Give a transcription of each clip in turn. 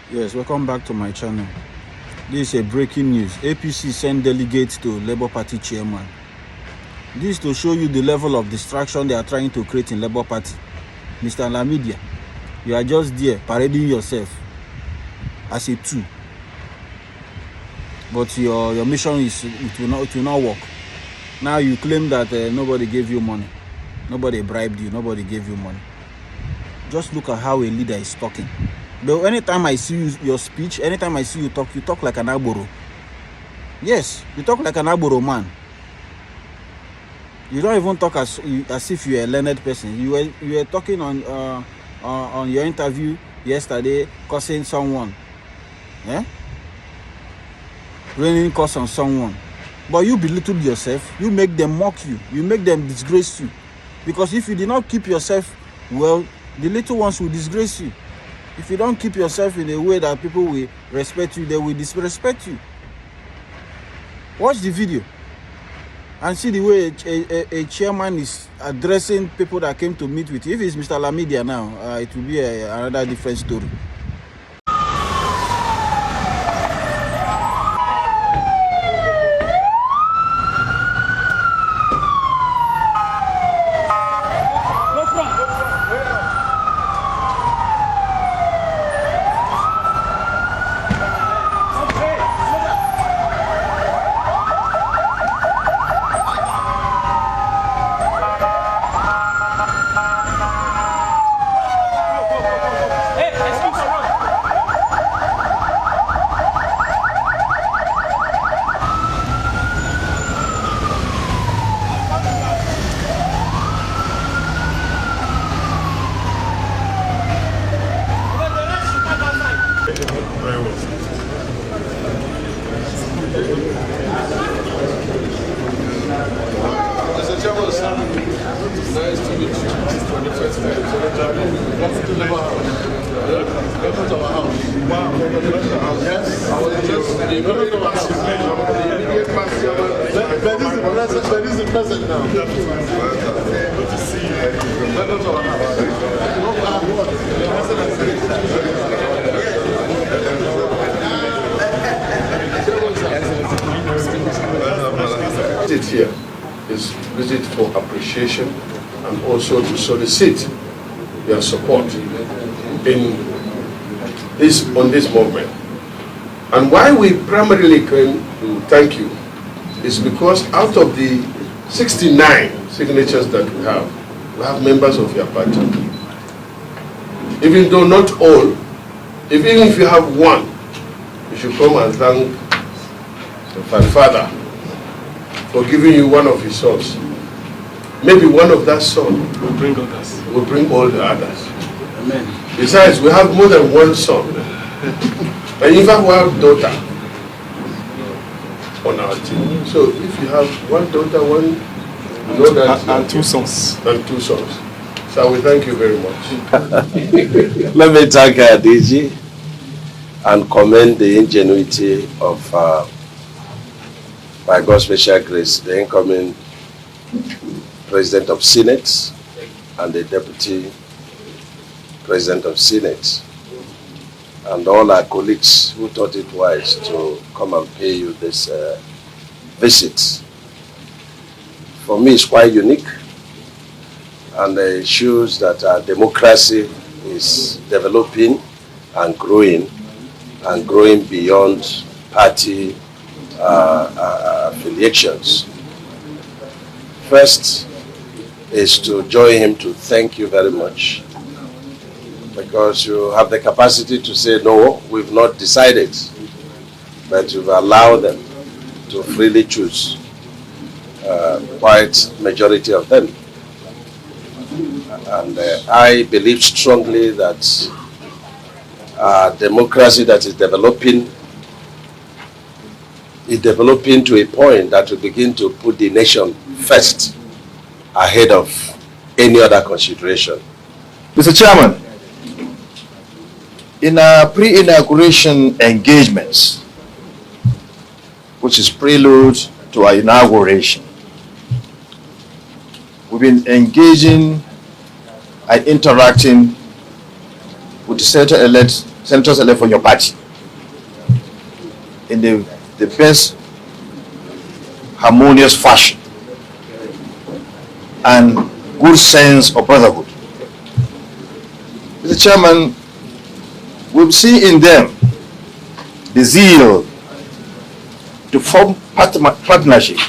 Yes, welcome back to my channel. This is a breaking news. APC send delegates to Labour Party chairman. This is to show you the level of distraction they are trying to create in Labour Party. Mr. Lamidia, you are just there parading yourself as a tool. But your mission is it will not work. Now you claim that nobody gave you money, nobody bribed you, nobody gave you money. Just look at how a leader is talking. But anytime I see your speech, anytime I see you talk like an Agboro. Yes, you talk like an Agboro man. You don't even talk as if you're a learned person. You were talking on your interview yesterday, cursing someone. Yeah? Raining curse on someone. But you belittled yourself. You make them mock you. You make them disgrace you. Because if you did not keep yourself well, the little ones will disgrace you. If you don't keep yourself in a way that people will respect you, they will disrespect you. Watch the video and see the way a chairman is addressing people that came to meet with you. If it's Mr. Lamidia now, it will be another different story. Nice to meet you. For the first time. Welcome to Labour House. Welcome to our house. Wow. Yes. I was just the immediate past. But this is the present now. Good to see you. Welcome to our house. Visit here is visit for appreciation and also to solicit your support on this movement. And why we primarily came to thank you is because out of the 69 signatures that we have members of your party. Even though not all, even if you have one, you should come and thank the father for giving you one of his sons. Maybe one of that son will bring others. Will bring all the others. Amen. Besides, we have more than one son. And in fact, we have daughter on our team. So if you have one daughter, and two sons. And two sons. So we thank you very much. Let me thank DG and commend the ingenuity of by God's special grace, the incoming President of Senate and the Deputy President of Senate, and all our colleagues who thought it wise to come and pay you this visit. For me, it's quite unique, and it shows that our democracy is developing and growing beyond party affiliations. First is to join him to thank you very much, because you have the capacity to say, no, we've not decided, but you've allowed them to freely choose, quite majority of them. And I believe strongly that democracy that is developing to a point that will begin to put the nation first ahead of any other consideration. Mr. Chairman, in our pre-inauguration engagements, which is prelude to our inauguration, we've been engaging and interacting with the senator-elect senators elect from your party in the best harmonious fashion and good sense of brotherhood. Mr. Chairman, we've seen in them the zeal to form partnership,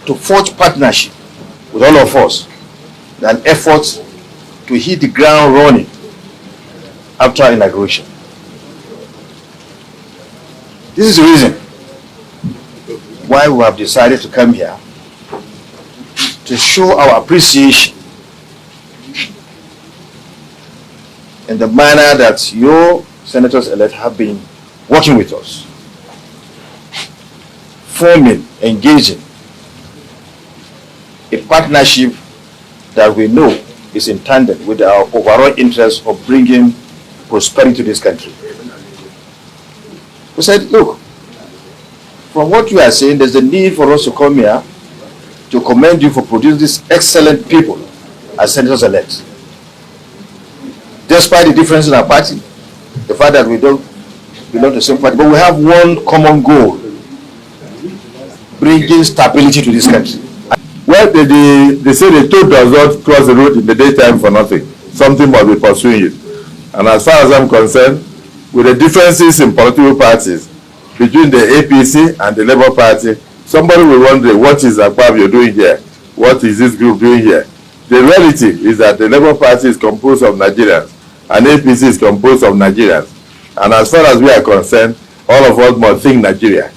to forge partnership with all of us, an effort to hit the ground running after inauguration. This is the reason why we have decided to come here to show our appreciation in the manner that your senators-elect have been working with us, forming, engaging a partnership that we know is in tandem with our overall interest of bringing prosperity to this country. We said, look, from what you are saying, there's a need for us to come here to commend you for producing these excellent people as senators-elect. Despite the difference in our party, the fact that we don't belong to the same party, but we have one common goal: bringing stability to this country. Well, they say the toad does not cross the road in the daytime for nothing. Something must be pursuing it. And as far as I'm concerned, with the differences in political parties between the APC and the Labour Party, somebody will wonder, what is Akpabio doing here? What is this group doing here? The reality is that the Labour Party is composed of Nigerians and APC is composed of Nigerians. And as far as we are concerned, all of us must think Nigeria.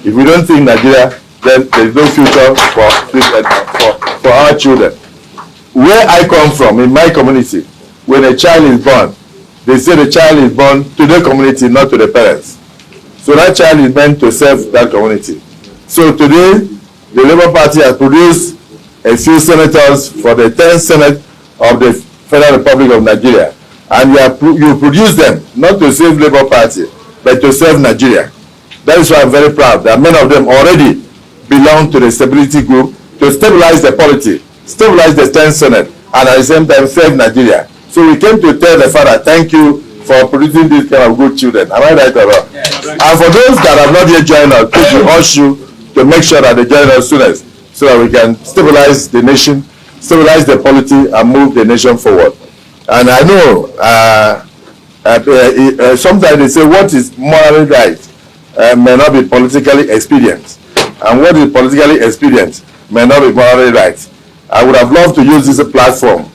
If we don't think Nigeria, then there is no future for our children. Where I come from, in my community, when a child is born, they say the child is born to the community, not to the parents. So that child is meant to serve that community. So today, the Labour Party has produced a few senators for the 10th Senate of the Federal Republic of Nigeria. And you produce them not to save Labour Party, but to serve Nigeria. That is why I'm very proud that many of them already belong to the stability group to stabilize the polity, stabilize the 10th Senate, and at the same time serve Nigeria. So we came to tell the father, thank you for producing these kind of good children. Am I right or wrong? Yes. And for those that have not yet joined us, please we urge you to make sure that they join us soonest, so that we can stabilize the nation, stabilize the polity, and move the nation forward. And I know sometimes they say what is morally right may not be politically expedient, and what is politically expedient may not be morally right. I would have loved to use this platform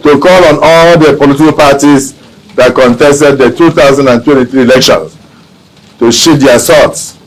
to call on all the political parties that contested the 2023 elections to sheath their swords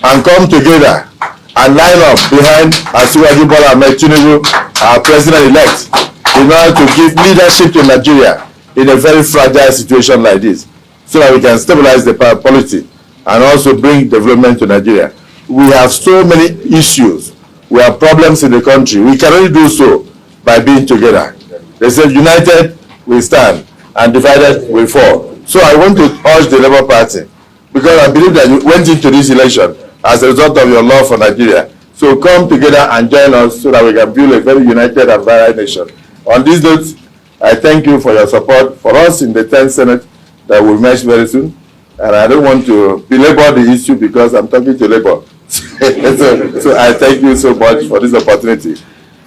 and come together and line up behind Asiwaju Bola Ahmed Tinubu, our president-elect, in order to give leadership to Nigeria in a very fragile situation like this, so that we can stabilize the polity and also bring development to Nigeria. We have so many issues. We have problems in the country. We can only do so by being together. They said, united we stand and divided we fall. So I want to urge the Labour Party, because I believe that you went into this election as a result of your love for Nigeria. So come together and join us so that we can build a very united and vibrant nation. On this note, I thank you for your support for us in the 10th Senate that we'll meet very soon. And I don't want to belabor the issue because I'm talking to Labour. so I thank you so much for this opportunity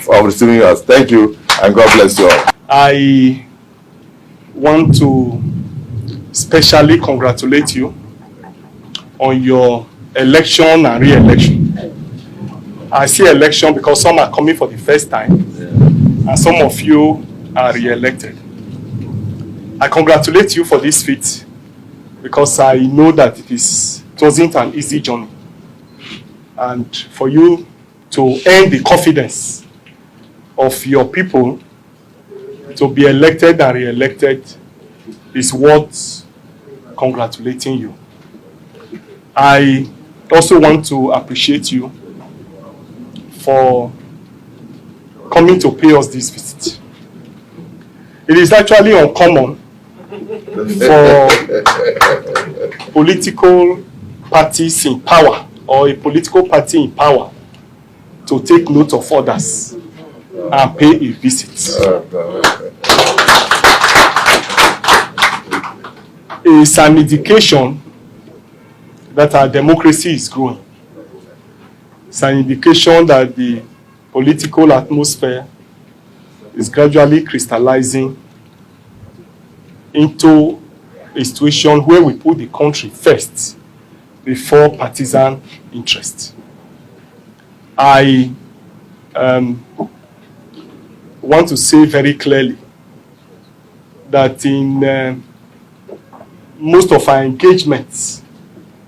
of receiving us. Thank you, and God bless you all. I want to specially congratulate you on your election and re-election. I say election because some are coming for the first time, and some of you are re-elected. I congratulate you for this feat because I know that it wasn't an easy journey. And for you to earn the confidence of your people to be elected and re-elected is worth congratulating you. I also want to appreciate you for coming to pay us this visit. It is actually uncommon for political parties in power or a political party in power to take note of others and pay a visit. is an indication that our democracy is growing. It's an indication that the political atmosphere is gradually crystallizing into a situation where we put the country first before partisan interest. I want to say very clearly that in most of our engagements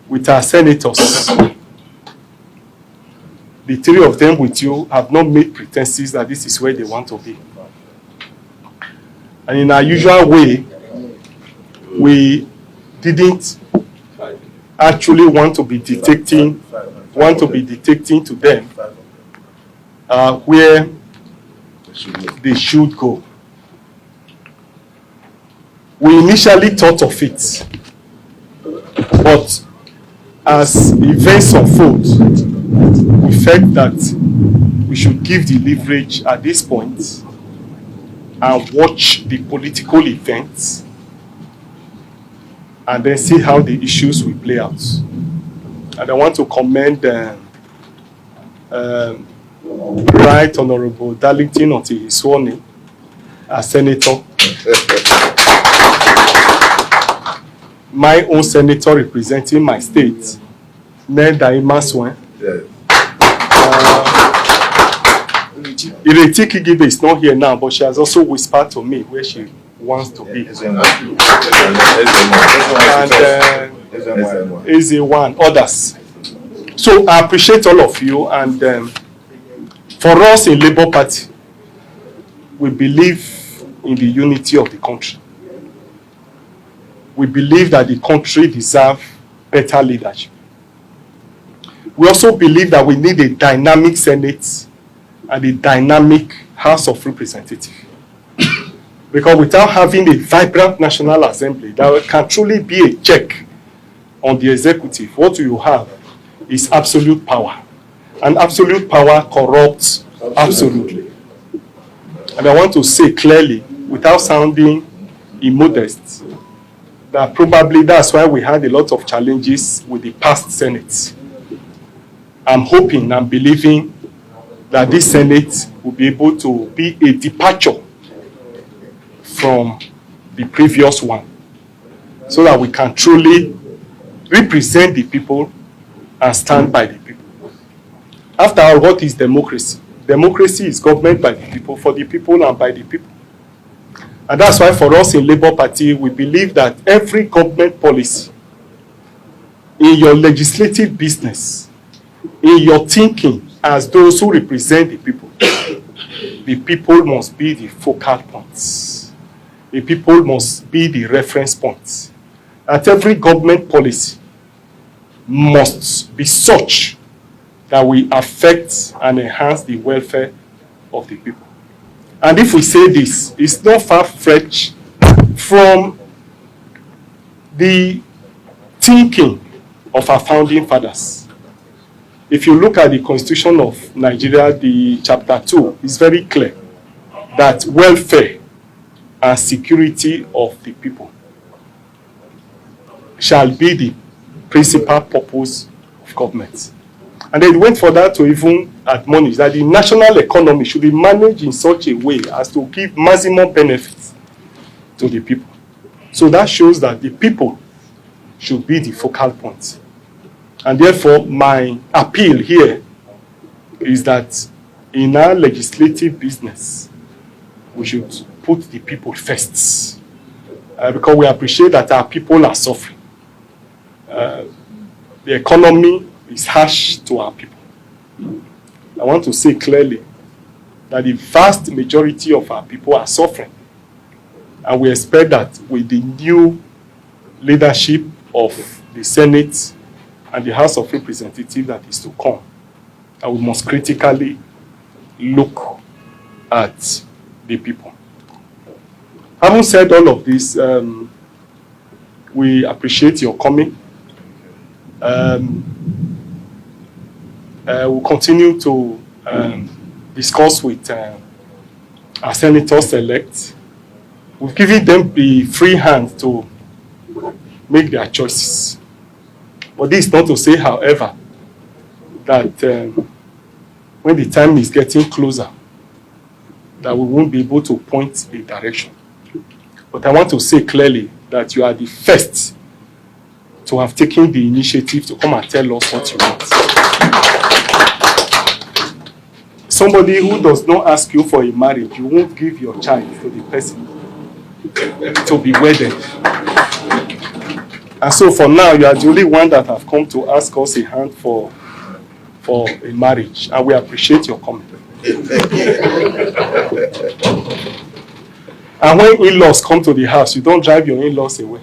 with our senators, the three of them with you have not made pretenses that this is where they want to be. And in our usual way, we didn't actually want to be dictating to them where they should go. We initially thought of it, but as events unfold, we felt that we should give the leverage at this point and watch the political events and then see how the issues will play out. And I want to commend Right Honorable Darlington until he's sworn in as Senator. My own senator representing my state, Neda Imaswen. Ireti Kigibe is not here now, but she has also whispered to me where she wants to be. And Eze1, others. So I appreciate all of you, and for us in Labour Party, we believe in the unity of the country. We believe that the country deserves better leadership. We also believe that we need a dynamic Senate and a dynamic House of Representatives. Because without having a vibrant National Assembly that can truly be a check on the executive, what you have is absolute power. And absolute power corrupts absolutely. And I want to say clearly, without sounding immodest, that probably that's why we had a lot of challenges with the past Senate. I'm hoping and believing that this Senate will be able to be a departure from the previous one, so that we can truly represent the people and stand by the people. After all, what is democracy? Democracy is government by the people, for the people, and by the people. And that's why for us in Labour Party, we believe that every government policy, in your legislative business, in your thinking as those who represent the people must be the focal points. The people must be the reference points. That every government policy must be such that we affect and enhance the welfare of the people. And if we say this, it's not far-fetched from the thinking of our founding fathers. If you look at the Constitution of Nigeria, the Chapter 2, it's very clear that welfare and security of the people shall be the principal purpose of government. And they went for that to even admonish that the national economy should be managed in such a way as to give maximum benefits to the people. So that shows that the people should be the focal point. And therefore, my appeal here is that in our legislative business, we should put the people first. Because we appreciate that our people are suffering. The economy is harsh to our people. I want to say clearly that the vast majority of our people are suffering. And we expect that with the new leadership of the Senate and the House of Representatives that is to come, that we must critically look at the people. Having said all of this, we appreciate your coming. We'll continue to discuss with our senators elect. We've given them the free hand to make their choices. But this is not to say, however, that when the time is getting closer, that we won't be able to point a direction. But I want to say clearly that you are the first to have taken the initiative to come and tell us what you want. Somebody who does not ask you for a marriage, you won't give your child to the person to be wedded. And so for now, you are the only one that have come to ask us a hand for a marriage, and we appreciate your coming. And when in-laws come to the house, you don't drive your in-laws away.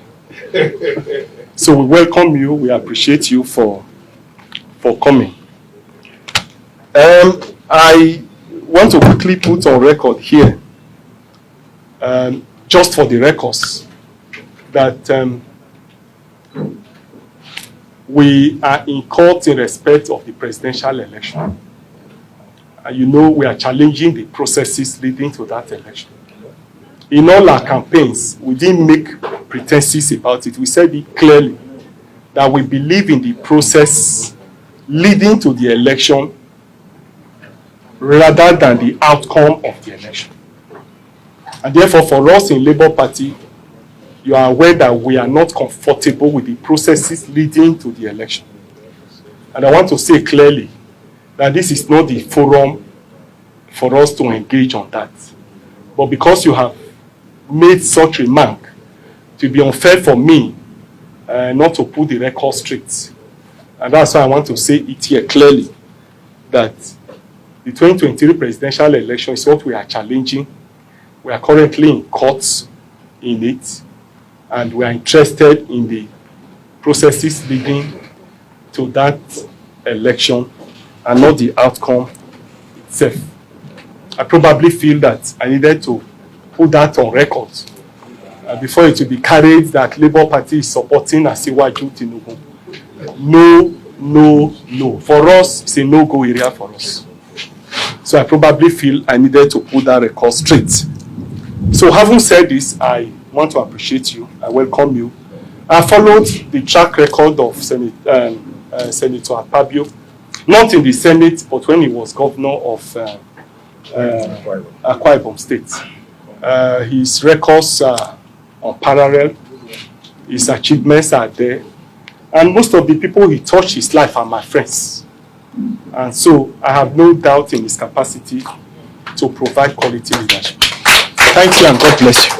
So we welcome you. We appreciate you for coming. I want to quickly put on record here, just for the records, that we are in court in respect of the presidential election. And you know we are challenging the processes leading to that election. In all our campaigns, we didn't make pretenses about it. We said it clearly that we believe in the process leading to the election rather than the outcome of the election. And therefore, for us in Labour Party, you are aware that we are not comfortable with the processes leading to the election. And I want to say clearly that this is not the forum for us to engage on that. But because you have made such remark, it will be unfair for me not to put the record straight. And that's why I want to say it here clearly, that the 2023 presidential election is what we are challenging. We are currently in courts in it, and we are interested in the processes leading to that election and not the outcome itself. I probably feel that I needed to put that on record before it will be carried that Labour Party is supporting Asiwaju Tinubu. No. For us, it's a no-go area for us. So I probably feel I needed to put that record straight. So having said this, I want to appreciate you. I welcome you. I followed the track record of Senator Akpabio, not in the Senate, but when he was governor of Akwa Ibom State. His records are unparalleled. His achievements are there. And most of the people he touched his life are my friends. And so I have no doubt in his capacity to provide quality leadership. Thank you and God bless you.